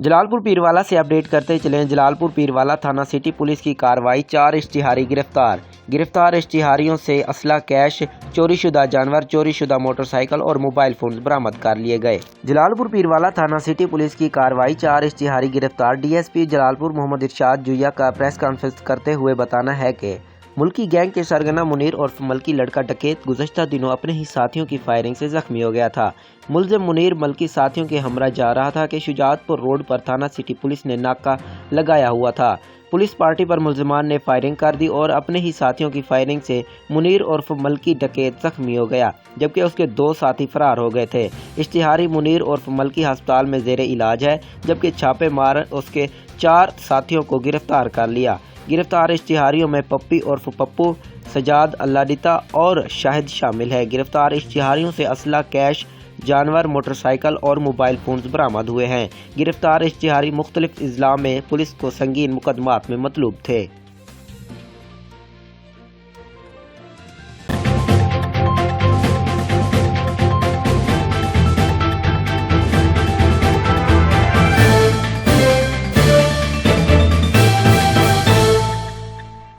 जलालपुर पीरवाला से अपडेट करते चलें। जलालपुर पीरवाला थाना सिटी पुलिस की कार्रवाई, 4 इश्तिहारी गिरफ्तार इश्तिहारियों से असला, कैश, चोरीशुदा जानवर, चोरीशुदा मोटरसाइकिल और मोबाइल फोन बरामद कर लिए गए। जलालपुर पीरवाला थाना सिटी पुलिस की कार्रवाई, 4 इश्तिहारी गिरफ्तार। डीएसपी जलालपुर मोहम्मद इरशाद जुइया का प्रेस कॉन्फ्रेंस करते हुए बताना है कि मुल्की गैंग के सरगना मुनीर और मलकी लड़का डकैत गुज़श्ता दिनों अपने ही साथियों की फायरिंग से जख्मी हो गया था। मुलजिम मुनीर मलकी साथियों के हमरा जा रहा था कि शुजातपुर रोड पर थाना सिटी पुलिस ने नाका लगाया हुआ था। पुलिस पार्टी पर मुलजिमान ने फायरिंग कर दी और अपने ही साथियों की फायरिंग से मुनीर और मलकी डकैत जख्मी हो गया, जबकि उसके 2 साथी फरार हो गए थे। इश्तिहारी मुनीर और मलकी अस्पताल में जेर इलाज है, जबकि छापे मार उसके 4 साथियों को गिरफ्तार कर लिया। गिरफ्तार इश्तिहारियों में पप्पी और पप्पू, सजाद, अल्लाडिता और शाहिद शामिल है। गिरफ्तार इश्तिहारियों से असला, कैश, जानवर, मोटरसाइकिल और मोबाइल फोन्स बरामद हुए हैं। गिरफ्तार इश्तिहारी मुख्तलिफ अजला में पुलिस को संगीन मुकदमात में मतलूब थे।